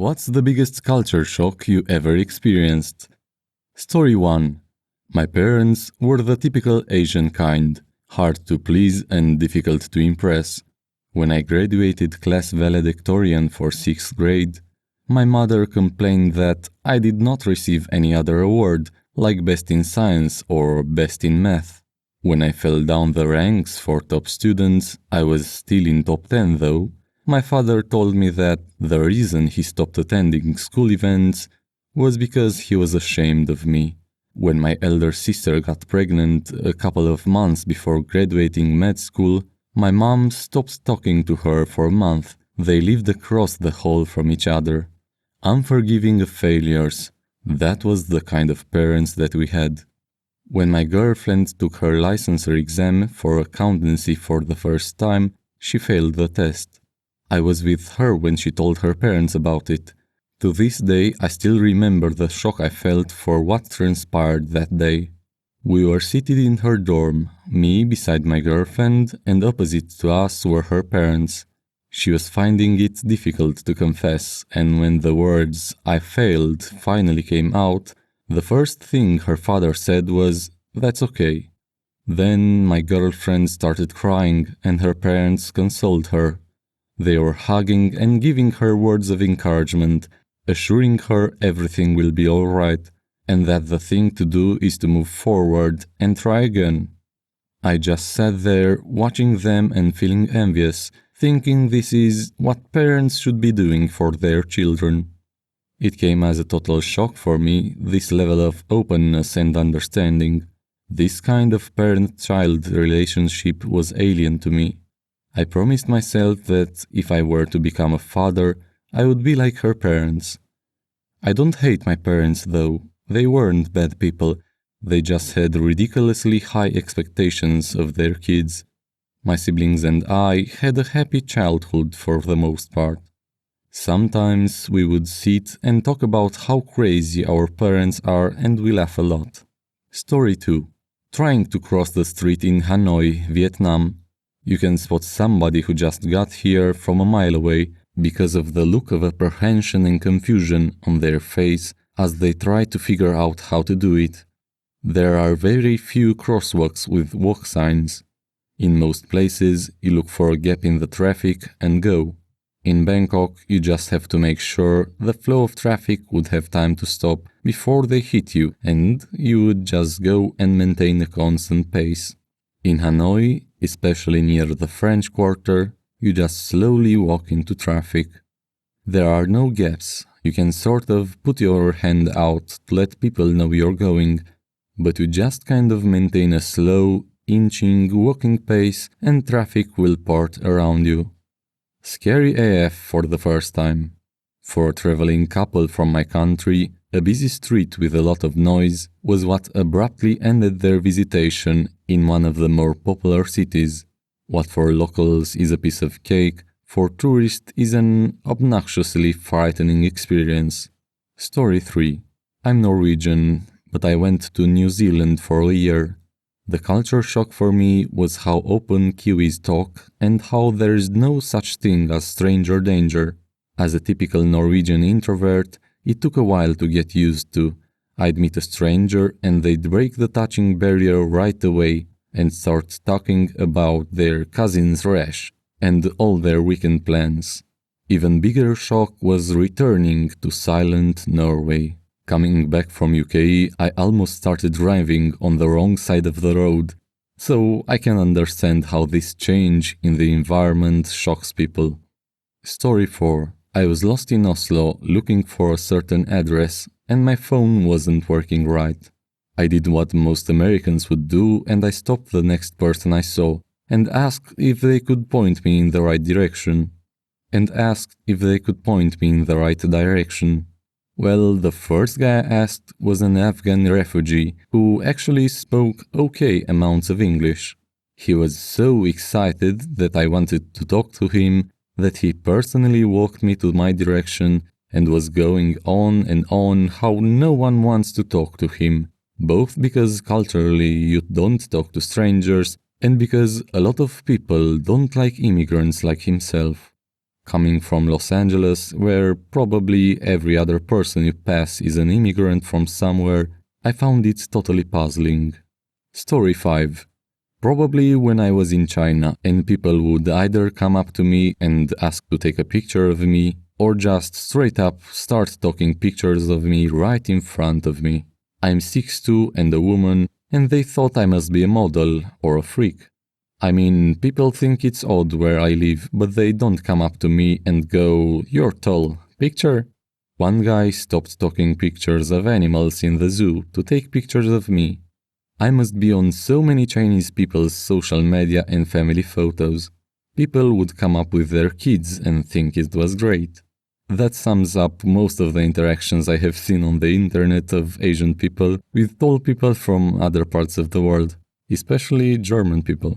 What's the biggest culture shock you ever experienced? Story 1. My parents were the typical Asian kind, hard to please and difficult to impress. When I graduated class valedictorian for 6th grade, my mother complained that I did not receive any other award, like best in science or best in math. When I fell down the ranks for top students, I was still in top 10 though. My father told me that the reason he stopped attending school events was because he was ashamed of me. When my elder sister got pregnant a couple of months before graduating med school, my mom stopped talking to her for a month. They lived across the hall from each other. Unforgiving of failures. That was the kind of parents that we had. When my girlfriend took her licensure exam for accountancy for the first time, she failed the test. I was with her when she told her parents about it. To this day, I still remember the shock I felt for what transpired that day. We were seated in her dorm, me beside my girlfriend, and opposite to us were her parents. She was finding it difficult to confess, and when the words "I failed" finally came out, the first thing her father said was, "That's okay." Then my girlfriend started crying, and her parents consoled her. They were hugging and giving her words of encouragement, assuring her everything will be all right, and that the thing to do is to move forward and try again. I just sat there watching them and feeling envious, thinking this is what parents should be doing for their children. It came as a total shock for me, this level of openness and understanding. This kind of parent-child relationship was alien to me. I promised myself that if I were to become a father, I would be like her parents. I don't hate my parents though. They weren't bad people. They just had ridiculously high expectations of their kids. My siblings and I had a happy childhood for the most part. Sometimes we would sit and talk about how crazy our parents are and we laugh a lot. Story 2. Trying to cross the street in Hanoi, Vietnam. You can spot somebody who just got here from a mile away because of the look of apprehension and confusion on their face as they try to figure out how to do it. There are very few crosswalks with walk signs. In most places, you look for a gap in the traffic and go. In Bangkok, you just have to make sure the flow of traffic would have time to stop before they hit you, and you would just go and maintain a constant pace. In Hanoi, especially near the French Quarter, you just slowly walk into traffic. There are no gaps. You can sort of put your hand out to let people know you're going, but you just kind of maintain a slow, inching walking pace and traffic will part around you. Scary AF for the first time. For a traveling couple from my country, a busy street with a lot of noise was what abruptly ended their visitation in one of the more popular cities. What for locals is a piece of cake, for tourists is an obnoxiously frightening experience. Story 3. I'm Norwegian, but I went to New Zealand for a year. The culture shock for me was how open Kiwis talk and how there is no such thing as stranger danger. As a typical Norwegian introvert, it took a while to get used to. I'd meet a stranger and they'd break the touching barrier right away and start talking about their cousin's rash and all their weekend plans. Even bigger shock was returning to silent Norway. Coming back from UK, I almost started driving on the wrong side of the road, so I can understand how this change in the environment shocks people. Story 4. I was lost in Oslo looking for a certain address and my phone wasn't working right. I did what most Americans would do and I stopped the next person I saw and asked if they could point me in the right direction. Well, the first guy I asked was an Afghan refugee who actually spoke okay amounts of English. He was so excited that I wanted to talk to him that he personally walked me to my direction and was going on and on how no one wants to talk to him, both because culturally you don't talk to strangers and because a lot of people don't like immigrants like himself. Coming from Los Angeles, where probably every other person you pass is an immigrant from somewhere, I found it totally puzzling. Story 5. Probably when I was in China and people would either come up to me and ask to take a picture of me, or just straight up start taking pictures of me right in front of me. I'm 6'2" and a woman, and they thought I must be a model or a freak. I mean, people think it's odd where I live, but they don't come up to me and go, "You're tall, picture?" One guy stopped taking pictures of animals in the zoo to take pictures of me. I must be on so many Chinese people's social media and family photos. People would come up with their kids and think it was great. That sums up most of the interactions I have seen on the internet of Asian people with tall people from other parts of the world, especially German people.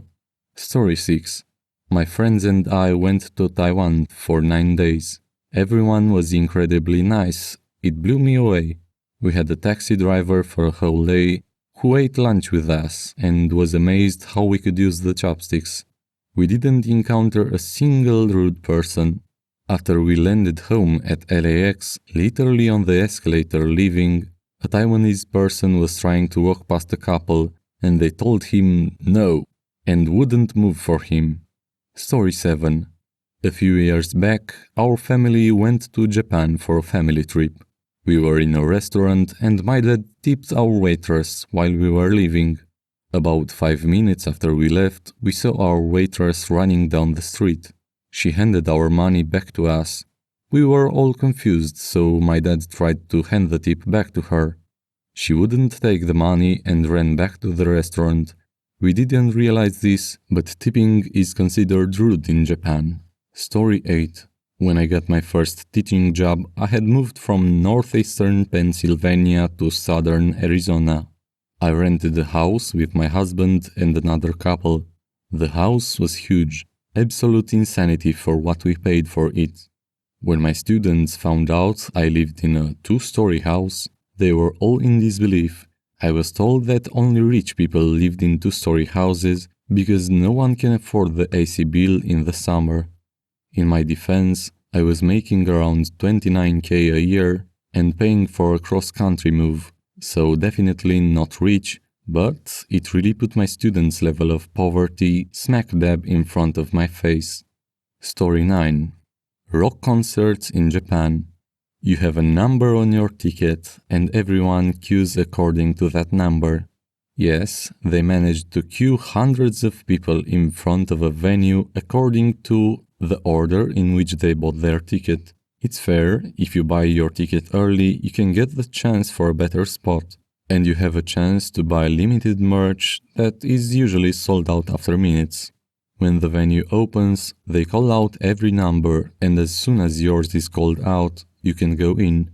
Story 6. My friends and I went to Taiwan for 9 days. Everyone was incredibly nice. It blew me away. We had a taxi driver for a whole day who ate lunch with us and was amazed how we could use the chopsticks. We didn't encounter a single rude person. After we landed home at LAX, literally on the escalator leaving, a Taiwanese person was trying to walk past a couple and they told him no and wouldn't move for him. Story 7. A few years back, our family went to Japan for a family trip. We were in a restaurant and my dad tipped our waitress while we were leaving. About 5 minutes after we left, we saw our waitress running down the street. She handed our money back to us. We were all confused, so my dad tried to hand the tip back to her. She wouldn't take the money and ran back to the restaurant. We didn't realize this, but tipping is considered rude in Japan. Story 8. When I got my first teaching job, I had moved from northeastern Pennsylvania to southern Arizona. I rented a house with my husband and another couple. The house was huge, absolute insanity for what we paid for it. When my students found out I lived in a 2-story house, they were all in disbelief. I was told that only rich people lived in 2-story houses because no one can afford the AC bill in the summer. In my defense, I was making around $29,000 a year and paying for a cross-country move, so definitely not rich, but it really put my students' level of poverty smack dab in front of my face. Story 9. Rock concerts in Japan. You have a number on your ticket and everyone queues according to that number. Yes, they managed to queue hundreds of people in front of a venue according to the order in which they bought their ticket. It's fair, if you buy your ticket early, you can get the chance for a better spot, and you have a chance to buy limited merch that is usually sold out after minutes. When the venue opens, they call out every number, and as soon as yours is called out, you can go in.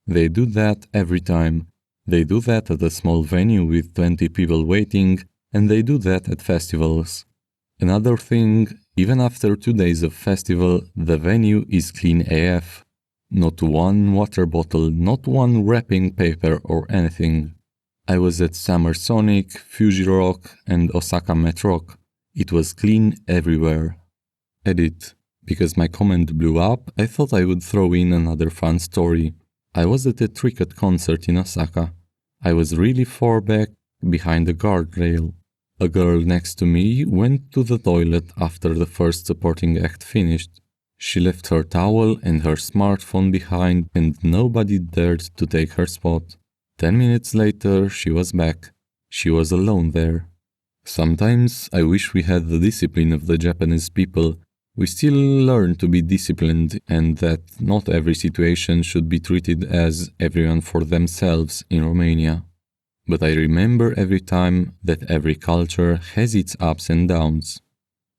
They do that every time. They do that at a small venue with 20 people waiting, and they do that at festivals. Another thing, even after 2 days of festival, the venue is clean AF. Not one water bottle, not one wrapping paper or anything. I was at Summer Sonic, Fuji Rock, and Osaka Met Rock. It was clean everywhere. Edit. Because my comment blew up, I thought I would throw in another fun story. I was at a Tricket concert in Osaka. I was really far back, behind the guardrail. A girl next to me went to the toilet after the first supporting act finished. She left her towel and her smartphone behind and nobody dared to take her spot. 10 minutes later, she was back. She was alone there. Sometimes I wish we had the discipline of the Japanese people. We still learn to be disciplined and that not every situation should be treated as everyone for themselves in Romania. But I remember every time that every culture has its ups and downs.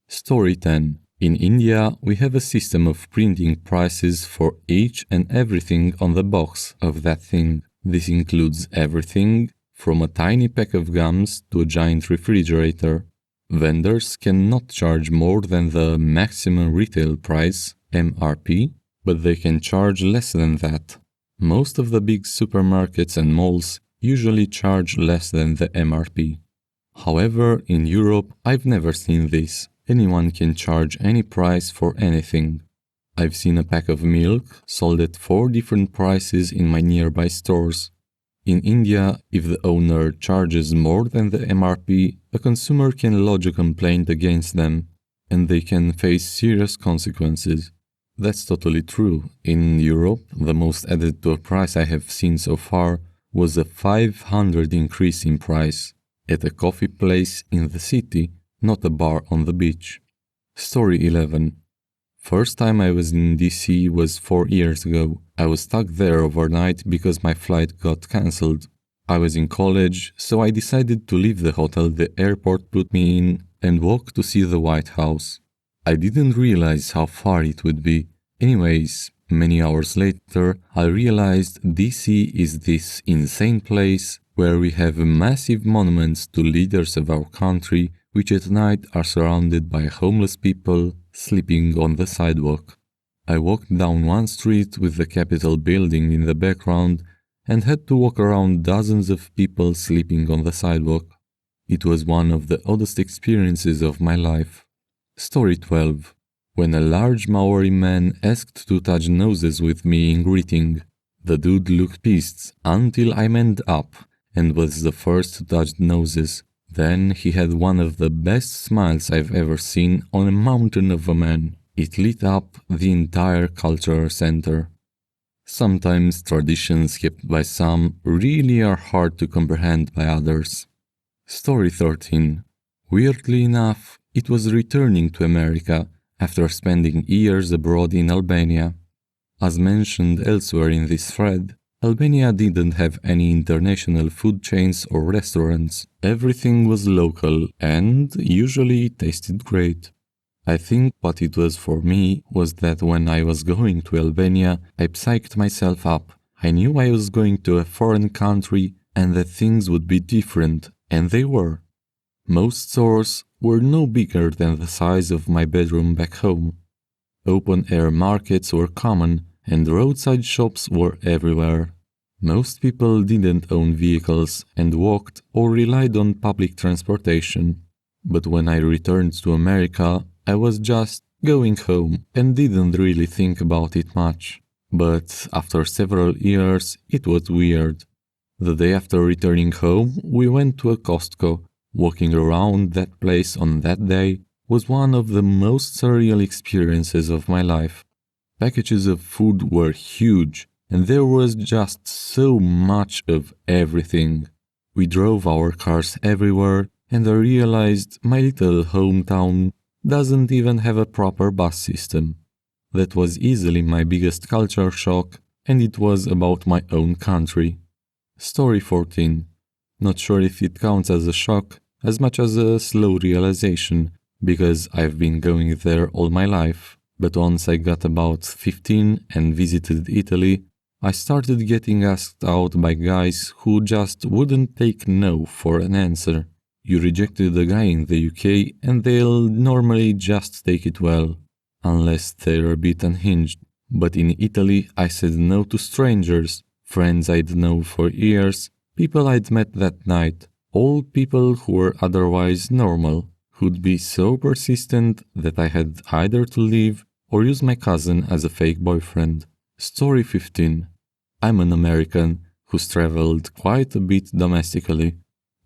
Story 10. In India, we have a system of printing prices for each and everything on the box of that thing. This includes everything from a tiny pack of gums to a giant refrigerator. Vendors cannot charge more than the maximum retail price, MRP, but they can charge less than that. Most of the big supermarkets and malls usually charge less than the MRP. However, in Europe, I've never seen this. Anyone can charge any price for anything. I've seen a pack of milk sold at 4 different prices in my nearby stores. In India, if the owner charges more than the MRP, a consumer can lodge a complaint against them, and they can face serious consequences. That's totally true. In Europe, the most added to a price I have seen so far was a 500 increase in price at a coffee place in the city, not a bar on the beach. Story 11. First time I was in DC was 4 years ago. I was stuck there overnight because my flight got cancelled. I was in college, so I decided to leave the hotel the airport put me in and walk to see the White House. I didn't realize how far it would be. Anyways, many hours later, I realized DC is this insane place where we have massive monuments to leaders of our country, which at night are surrounded by homeless people sleeping on the sidewalk. I walked down one street with the Capitol building in the background and had to walk around dozens of people sleeping on the sidewalk. It was one of the oddest experiences of my life. Story 12. When a large Maori man asked to touch noses with me in greeting, the dude looked pissed until I manned up and was the first to touch noses. Then he had one of the best smiles I've ever seen on a mountain of a man. It lit up the entire cultural center. Sometimes traditions kept by some really are hard to comprehend by others. Story 13. Weirdly enough, it was returning to America after spending years abroad in Albania. As mentioned elsewhere in this thread, Albania didn't have any international food chains or restaurants. Everything was local and usually tasted great. I think what it was for me was that when I was going to Albania, I psyched myself up. I knew I was going to a foreign country and that things would be different, and they were. Most stores were no bigger than the size of my bedroom back home. Open-air markets were common, and roadside shops were everywhere. Most people didn't own vehicles and walked or relied on public transportation. But when I returned to America, I was just going home and didn't really think about it much. But after several years, it was weird. The day after returning home, we went to a Costco. Walking around that place on that day was one of the most surreal experiences of my life. Packages of food were huge, and there was just so much of everything. We drove our cars everywhere, and I realized my little hometown doesn't even have a proper bus system. That was easily my biggest culture shock, and it was about my own country. Story 14. Not sure if it counts as a shock as much as a slow realization, because I've been going there all my life. But once I got about 15 and visited Italy, I started getting asked out by guys who just wouldn't take no for an answer. You rejected a guy in the UK and they'll normally just take it well, unless they're a bit unhinged. But in Italy I said no to strangers, friends I'd known for years, people I'd met that night, all people who were otherwise normal, who'd be so persistent that I had either to leave or use my cousin as a fake boyfriend. Story 15. I'm an American who's traveled quite a bit domestically.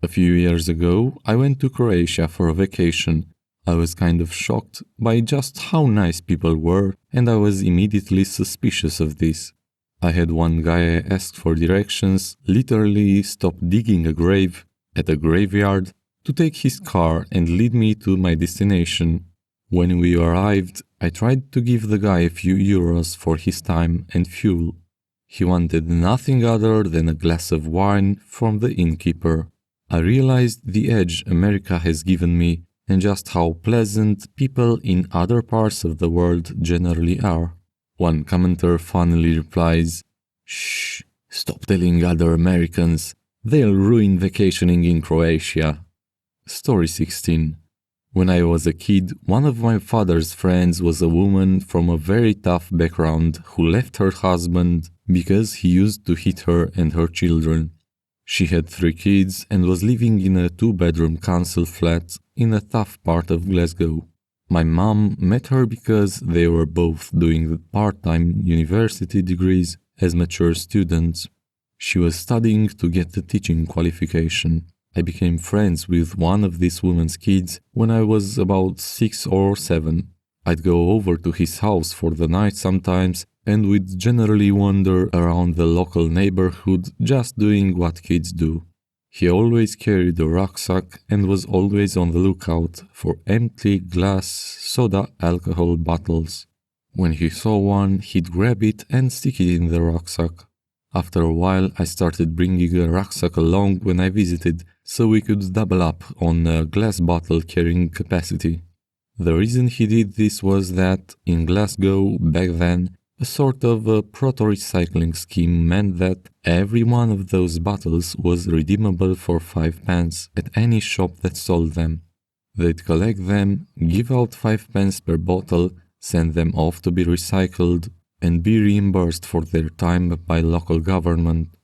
A few years ago, I went to Croatia for a vacation. I was kind of shocked by just how nice people were, and I was immediately suspicious of this. I had one guy I asked for directions literally stop digging a grave at a graveyard to take his car and lead me to my destination. When we arrived, I tried to give the guy a few euros for his time and fuel. He wanted nothing other than a glass of wine from the innkeeper. I realized the edge America has given me and just how pleasant people in other parts of the world generally are. One commenter funnily replies, "Shh, stop telling other Americans. They'll ruin vacationing in Croatia." Story 16. When I was a kid, one of my father's friends was a woman from a very tough background who left her husband because he used to hit her and her children. She had 3 kids and was living in a 2-bedroom council flat in a tough part of Glasgow. My mom met her because they were both doing part-time university degrees as mature students. She was studying to get the teaching qualification. I became friends with one of this woman's kids when I was about 6 or 7. I'd go over to his house for the night sometimes, and we'd generally wander around the local neighborhood just doing what kids do. He always carried a rucksack and was always on the lookout for empty glass soda alcohol bottles. When he saw one, he'd grab it and stick it in the rucksack. After a while, I started bringing a rucksack along when I visited, so we could double up on a glass bottle carrying capacity. The reason he did this was that, in Glasgow back then, a sort of a proto-recycling scheme meant that every one of those bottles was redeemable for 5p at any shop that sold them. They'd collect them, give out 5p per bottle, send them off to be recycled, and be reimbursed for their time by local government.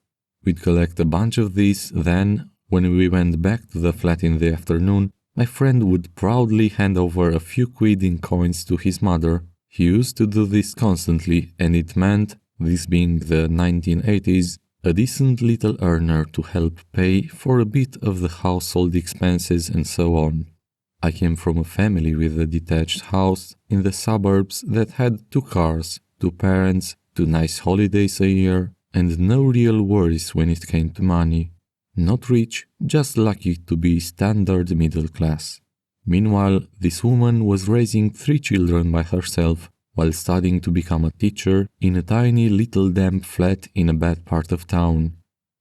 We'd collect a bunch of these, then, when we went back to the flat in the afternoon, my friend would proudly hand over a few quid in coins to his mother. He used to do this constantly, and it meant, this being the 1980s, a decent little earner to help pay for a bit of the household expenses and so on. I came from a family with a detached house in the suburbs that had 2 cars, 2 parents, 2 nice holidays a year, and no real worries when it came to money. Not rich, just lucky to be standard middle class. Meanwhile, this woman was raising 3 children by herself while studying to become a teacher in a tiny little damp flat in a bad part of town.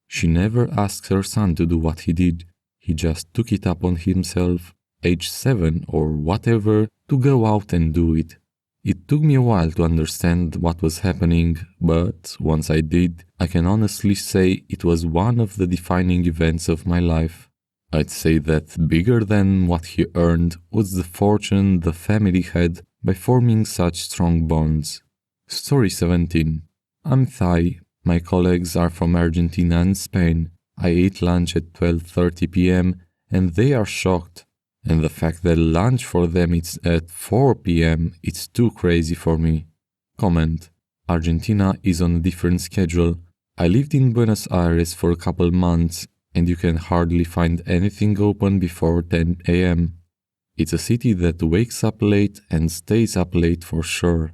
She never asked her son to do what he did. He just took it up on himself, age 7 or whatever, to go out and do it. It took me a while to understand what was happening, but once I did, I can honestly say it was one of the defining events of my life. I'd say that bigger than what he earned was the fortune the family had by forming such strong bonds. Story 17. I'm Thai. My colleagues are from Argentina and Spain. I ate lunch at 12:30 p.m. and they are shocked. And the fact that lunch for them is at 4 p.m. it's too crazy for me. Comment. Argentina is on a different schedule. I lived in Buenos Aires for a couple months, and you can hardly find anything open before 10 a.m. It's a city that wakes up late and stays up late for sure.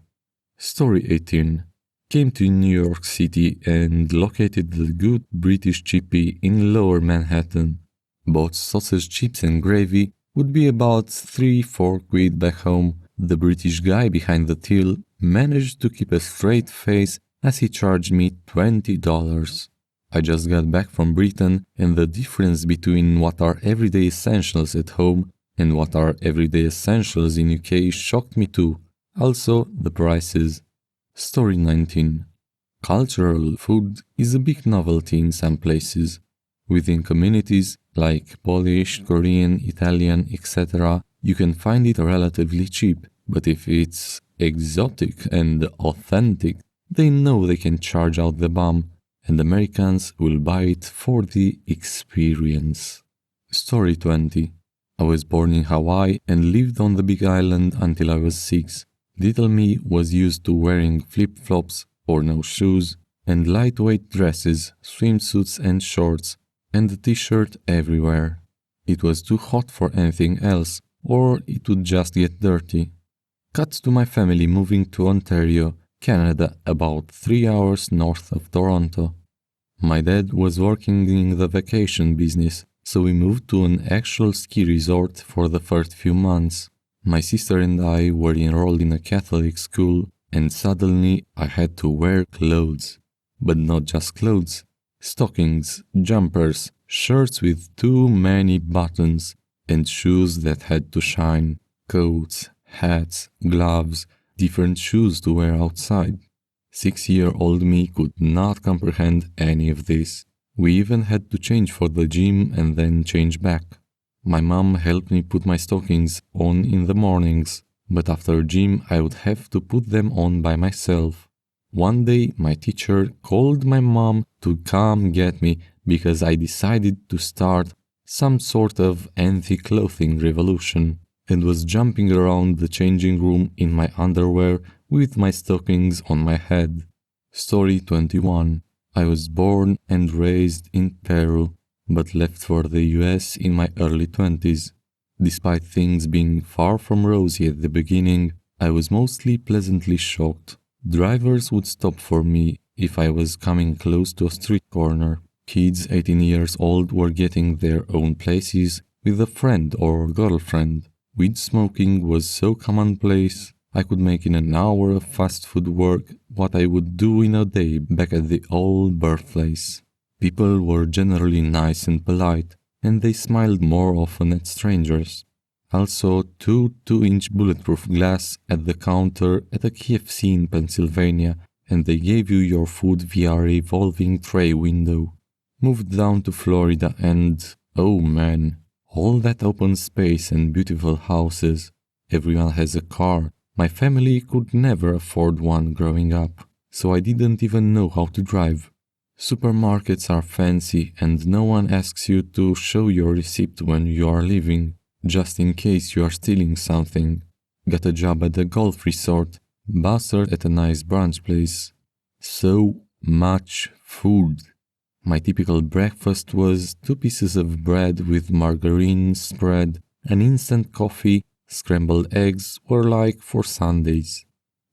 Story 18. Came to New York City and located the good British chippy in Lower Manhattan. Bought sausage chips and gravy, would be about 3-4 quid back home. The British guy behind the till managed to keep a straight face as he charged me $20. I just got back from Britain, and the difference between what are everyday essentials at home and what are everyday essentials in UK shocked me too. Also, the prices. Story 19. Cultural food is a big novelty in some places. Within communities like Polish, Korean, Italian, etc., you can find it relatively cheap, but if it's exotic and authentic, they know they can charge out the bomb, and Americans will buy it for the experience. Story 20. I was born in Hawaii and lived on the Big Island until I was 6. Little me was used to wearing flip-flops or no shoes, and lightweight dresses, swimsuits and shorts, and a t-shirt everywhere. It was too hot for anything else, or it would just get dirty. Cut to my family moving to Ontario, Canada, about 3 hours north of Toronto. My dad was working in the vacation business, so we moved to an actual ski resort for the first few months. My sister and I were enrolled in a Catholic school, and suddenly I had to wear clothes. But not just clothes. Stockings, jumpers, shirts with too many buttons, and shoes that had to shine, coats, hats, gloves, different shoes to wear outside. 6-year-old me could not comprehend any of this. We even had to change for the gym and then change back. My mom helped me put my stockings on in the mornings, but after gym I would have to put them on by myself. One day my teacher called my mom to come get me because I decided to start some sort of anti-clothing revolution. and was jumping around the changing room in my underwear with my stockings on my head. Story 21. I was born and raised in Peru, but left for the US in my early 20s. Despite things being far from rosy at the beginning, I was mostly pleasantly shocked. Drivers would stop for me if I was coming close to a street corner. Kids 18 years old were getting their own places with a friend or girlfriend. Weed smoking was so commonplace, I could make in an hour of fast food work what I would do in a day back at the old birthplace. People were generally nice and polite, and they smiled more often at strangers. Also, two 2-inch bulletproof glass at the counter at a KFC in Pennsylvania, and they gave you your food via a revolving tray window. Moved down to Florida and, oh man, all that open space and beautiful houses. Everyone has a car. My family could never afford one growing up, so I didn't even know how to drive. Supermarkets are fancy and no one asks you to show your receipt when you are leaving, just in case you are stealing something. Got a job at a golf resort, buzzard at a nice brunch place. So much food. My typical breakfast was 2 pieces of bread with margarine spread, an instant coffee, scrambled eggs were like for Sundays.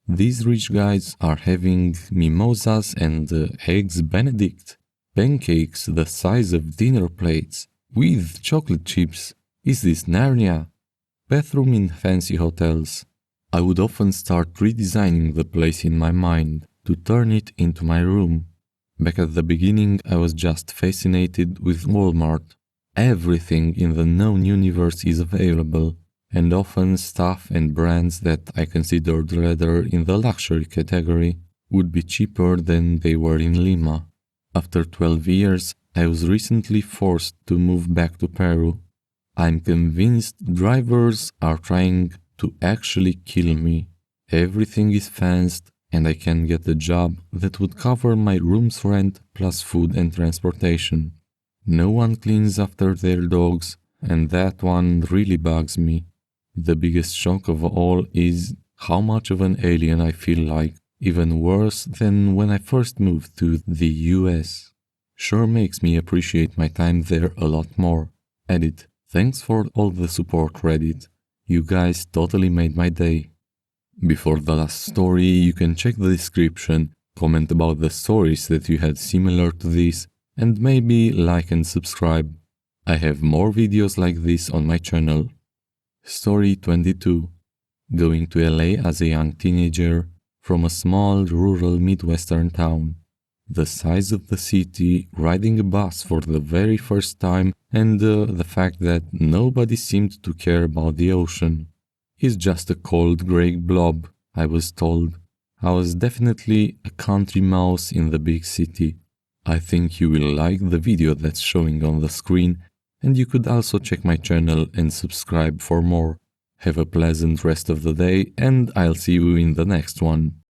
These rich guys are having mimosas and eggs Benedict, pancakes the size of dinner plates, with chocolate chips. Is this Narnia? Bathroom in fancy hotels. I would often start redesigning the place in my mind to turn it into my room. Back at the beginning, I was just fascinated with Walmart. Everything in the known universe is available, and often stuff and brands that I considered rather in the luxury category would be cheaper than they were in Lima. After 12 years, I was recently forced to move back to Peru. I'm convinced drivers are trying to actually kill me. Everything is fenced, and I can get a job that would cover my room's rent plus food and transportation. No one cleans after their dogs, and that one really bugs me. The biggest shock of all is how much of an alien I feel like, even worse than when I first moved to the US. Sure makes me appreciate my time there a lot more. Edit. Thanks for all the support, Reddit. You guys totally made my day. Before the last story, you can check the description, comment about the stories that you had similar to this, and maybe like and subscribe. I have more videos like this on my channel. Story 22. Going to LA as a young teenager from a small rural Midwestern town. The size of the city, riding a bus for the very first time, and the fact that nobody seemed to care about the ocean. He's just a cold grey blob, I was told. I was definitely a country mouse in the big city. I think you will like the video that's showing on the screen, and you could also check my channel and subscribe for more. Have a pleasant rest of the day, and I'll see you in the next one.